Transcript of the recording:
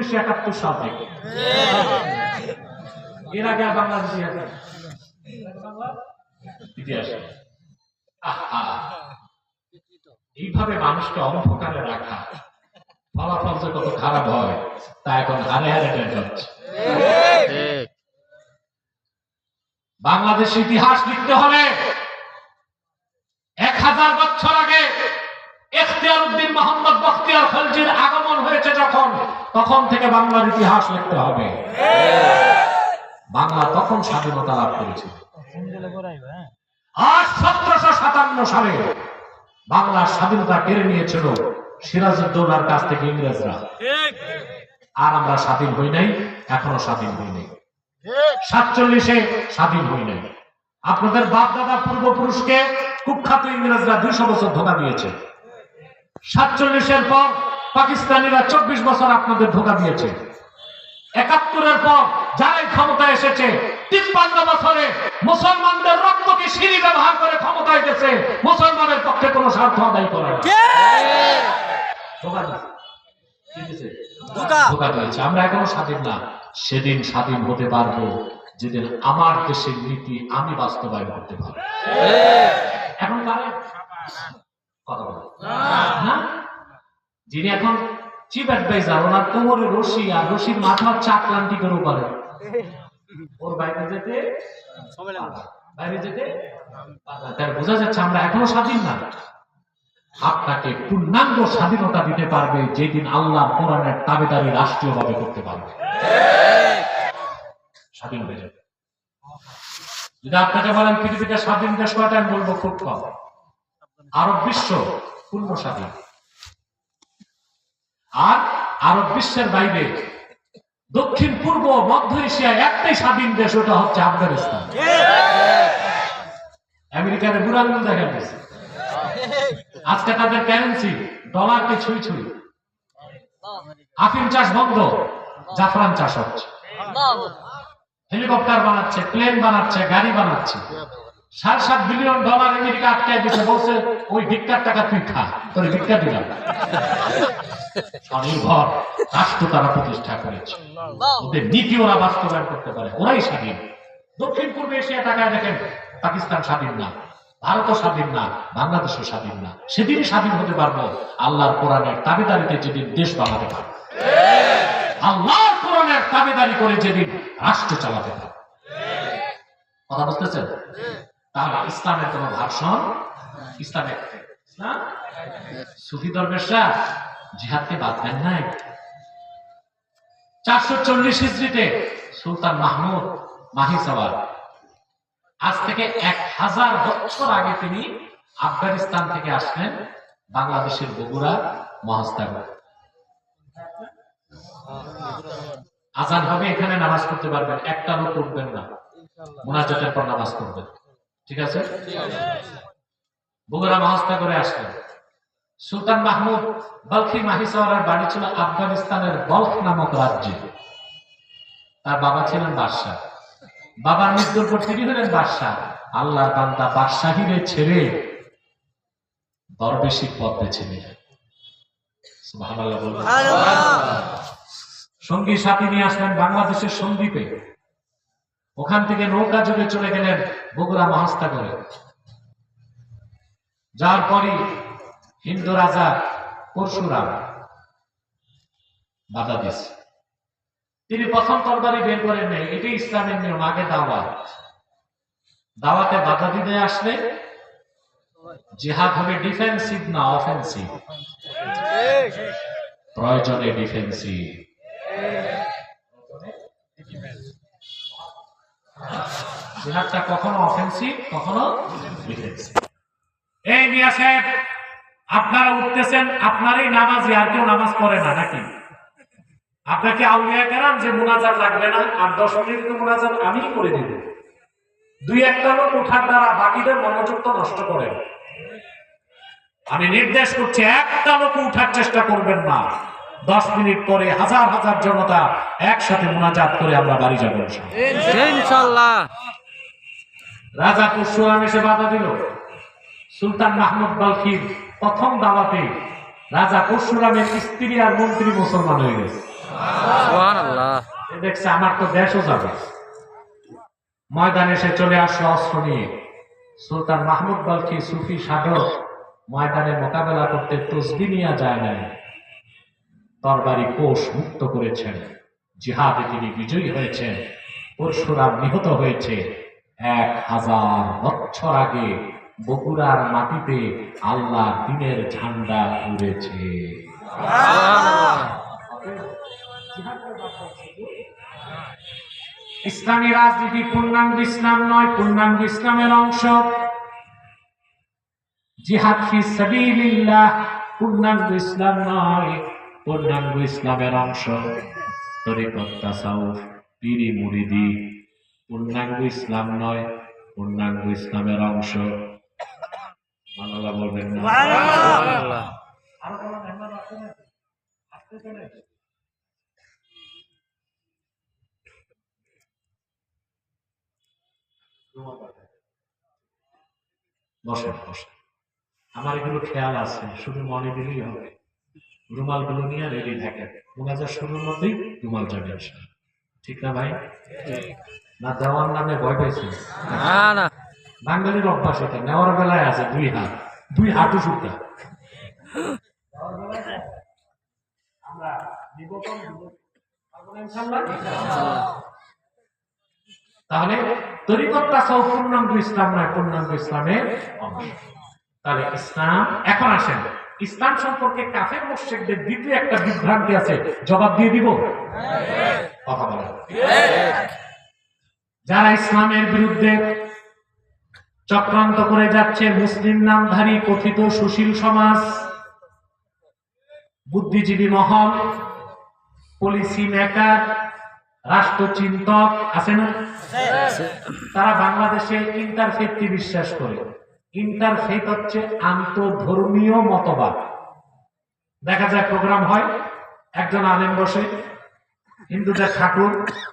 1971 সাল থেকে। এর আগে বাংলাদেশি ইতিহাস এইভাবে মানুষকে অন্ধকারে রাখা, ফলাফল যে কত খারাপ হয় তা এখন হারে হারে টের পাচ্ছে। বাংলাদেশ ইতিহাস লিখতে হলে 1000 বছর আগে ইখতিয়ার উদ্দিন মোহাম্মদ বখতিয়ার খলজির আগমন হয়েছে যখন, তখন থেকে বাংলার ইতিহাস লিখতে হবে। বাংলা তখন স্বাধীনতা লাভ করেছে। আর 1757 সালে বাংলার স্বাধীনতা কেড়ে নিয়েছিল সিরাজউদ্দৌলার কাছ থেকে ইংরেজরা। আর আমরা স্বাধীন হই নাই, এখনো স্বাধীন হই নাই। 47-এ স্বাধীন হই নাই। আপনাদের বাপ দাদা পূর্বপুরুষকে কুখ্যাত ইংরেজরা 200 বছর ধোঁকা দিয়েছে। 47-এর পর পাকিস্তানিরা 24 বছর আপনাদের ধোঁকা দিয়েছে। 71-এর পর যারাই ক্ষমতা এসেছে 53 বছরে মুসলমানদের রক্তকে সিঁড়ি ব্যবহার করে ক্ষমতায় গেছে, মুসলমানের পক্ষে কোনো স্বার্থ আদায় করে না। ধোঁকা দিয়েছে। আমরা এখনো স্বাধীন না। সেদিন স্বাধীন হতে পারবো যেদিন আমার দেশের নীতি আমি বাস্তবায়ন করতে পারবো। এখন কথা বলে না, যিনি এখন চিফ অ্যাডভাইজার, ওনার কোমরে রশি, আর রশির মাথা হচ্ছে আটলান্টিকের উপরে। ওর বাইরে যেতে তার বোঝা যাচ্ছে আমরা এখনো স্বাধীন না। আপনাকে পূর্ণাঙ্গ স্বাধীনতা দিতে পারবে যেদিন আল্লাহ কোরআনের তাবেদারি রাষ্ট্রীয়ভাবে করতে পারবে। স্বাধীন হয়ে যাবে। যদি আপনাকে বলেন পৃথিবীতে স্বাধীন দেশ কয়টা, আমি বলবো খুব কম। আরব বিশ্ব পূর্ণ স্বাধীন। আর আরব বিশ্বের বাইরে দক্ষিণ পূর্ব মধ্য এশিয়ায় একটাই স্বাধীন দেশ, ওটা হচ্ছে আফগানিস্তান। আমেরিকার বুড়ো আঙুল দেখা গেছে। আজকে তাদের কারেন্সি ডলারকে ছুঁই ছুঁই। আফিম চাষ বন্ধ, জাফরান চাষ হচ্ছে। হেলিকপ্টার বানাচ্ছে, প্লেন বানাচ্ছে, গাড়ি বানাচ্ছে। $7.5 বিলিয়ন আমেরিকা আটকায় দিতে বলছে, ওই ভিক্ষার টাকা তুই খা, তোর ভিক্ষা দিলাম। স্বনির্ভর রাষ্ট্র তারা প্রতিষ্ঠা করেছে। ওদের নীতি ওরা বাস্তবায়ন করতে পারে, ওরাই স্বাধীন। দক্ষিণ পূর্ব এশিয়া টাকায় দেখেন পাকিস্তান স্বাধীন না, ভারতও স্বাধীন না, বাংলাদেশও স্বাধীন না। সেদিনই স্বাধীন হতে পারবো আল্লাহর কোরআনের তাবেদারিতে যেদিন দেশ বানাতে পারবো, আল্লাহর কোরআনের তাবেদারি করে যেদিন রাষ্ট্র চালাতে পারবো। কথা বুঝতেছেন? তাহলে ইসলামের কোন ভার্সন, ইসলামের ইসলাম সুফি দরবেশরা জিহাদকে বাদ দেন নাই। 440 হিজরিতে সুলতান মাহমুদ মাহিসাওয়ার, আজ থেকে 1000 বছর আগে তিনি আফগানিস্তান থেকে আসলেন বাংলাদেশের বগুড়া মহাস্থানে। আজান হবে, এখানে নামাজ পড়তে পারবেন, একটা লোক উঠবেন না, মুনাজাতের পর নামাজ পড়বেন। ঠিক আছে? বগুড়া মহাস্তা করে আসলেন। সুলতান মাহমুদ বলখি মাহিসাওয়ারের বাড়ি ছিল আফগানিস্তানের বলখ নামক রাজ্যে। তার বাবা ছিলেন বাদশাহ। বাবার মৃত্যুর পর তিনি হলেন বাদশাহ। আল্লাহর বান্দা বাদশাহীরে ছেড়ে দরবেশি পথ বেছে নিলেন। সুবহানাল্লাহ বলবেন। সঙ্গী সাথী নিয়ে আসলেন বাংলাদেশের সন্দ্বীপে। ওখান থেকে নৌকা যোগে চলে গেলেন বগুড়া মহাস্তা করে। যার পরই হিন্দু রাজা পরশুরাম বাধা দিয়েছে। তিনি প্রথম তরবারি বের করেন নাই, এটাই ইসলামের নিয়ম। আগে দাওয়াত, দাওয়াতে বাধা দিতে আসলে জিহাদ হবে ডিফেন্সিভ না অফেন্সিভ। প্রয়োজনে ডিফেন্সিভ, জিহাদটা কখনো অফেন্সিভ কখনো ডিফেন্সিভ। এই মিয়া সাহেব, আপনারা উঠতেছেন, আপনারই নামাজি, আর কেউ নামাজ পড়ে না নাকি? আপনাকে আউলিয়া কেরাম যে মুনাজাত লাগবে না, আর 10 মিনিট মুনাজাত আমি করে দিব। 2-1টা লোক ওঠার দ্বারা বাকিদের মনোযোগ তো নষ্ট করে। আমি নির্দেশ করছি, একটা লোক উঠার চেষ্টা করবেন না। 10 মিনিট পরে হাজার হাজার জনতা একসাথে মুনাজাত করে আমরা বাড়ি যাবো ইনশাআল্লাহ। রাজা পরশুরাম এসে বাধা দিল। সুলতান মাহমুদ বলখির প্রথম দাওয়াতে রাজা পরশুরামের স্ত্রী আর মন্ত্রী মুসলমান হয়ে গেছে। সুবহানাল্লাহ। দেখছে আমার তো দেশও যাবে। ময়দানে সে চলে আসলো অস্ত্র নিয়ে। সুলতান মাহমুদ বালখি সুফি সাধক ময়দানে মোকাবেলা করতে তসবি নিয়ে যায় নাই, তরবারি কোষ মুক্ত করেছেন। জিহাদে তিনি বিজয়ী হয়েছেন। পরশুরাম নিহত হয়েছে। 1000 বছর আগে বগুড়ার মাটিতে আল্লাহ দিনের ঝান্ডা উড়েছে। ইসলামী রাজনীতি পূর্ণাঙ্গ ইসলাম নয়, পূর্ণাঙ্গ ইসলামের অংশ। জিহাদ ফি সাবিলিল্লাহ পূর্ণাঙ্গ ইসলাম নয়, পূর্ণাঙ্গ ইসলামের অংশ। তরিকত তাসাউফ পীরি মুরিদি পূর্ণাঙ্গ ইসলাম নয়, পূর্ণাঙ্গ ইসলামের অংশ। আল্লাহ বলবেন না সুবহানাল্লাহ। আরো কোনো মেহমান আছে না? আসতে চলে বসেন বসেন। আমার এগুলো খেয়াল আছে, শুধু মনে দিলেই হবে। রুমাল গুলো নিয়ে রেডি থাকেন, মোনাজাত শুরুর মধ্যেই রুমাল যাবে আসা। ঠিক না ভাই? না দেওয়ার নামে ভয় পাইছেন? না না, বাঙালির অভ্যাস এটা। নেওয়ার বেলায় আছে দুই হাঁটু সুতা। আমরা তাহলে তরিকত তাসাউফ পূর্ণাঙ্গ ইসলাম নয়, পূর্ণাঙ্গ ইসলামের অংশ। তাহলে ইসলাম। এখন আসেন, ইসলাম সম্পর্কে কাফের মুশরিকদের দ্বিতীয় একটা বিভ্রান্তি আছে, জবাব দিয়ে দিব? কথা বলেন। যারা ইসলামের বিরুদ্ধে চক্রান্ত করে যাচ্ছে, মুসলিম নামধারী কথিত সুশীল সমাজ, বুদ্ধিজীবী মহল, পলিসি মেকার, রাষ্ট্রচিন্তক আছে না? তারা বাংলাদেশে ইন্টারফেথকে বিশ্বাস করে। ইন্টারফেথ হচ্ছে আন্তঃধর্মীয় মতবাদ। দেখা যায় প্রোগ্রাম হয়, একজন আলেম বসে, হিন্দুদের ঠাকুর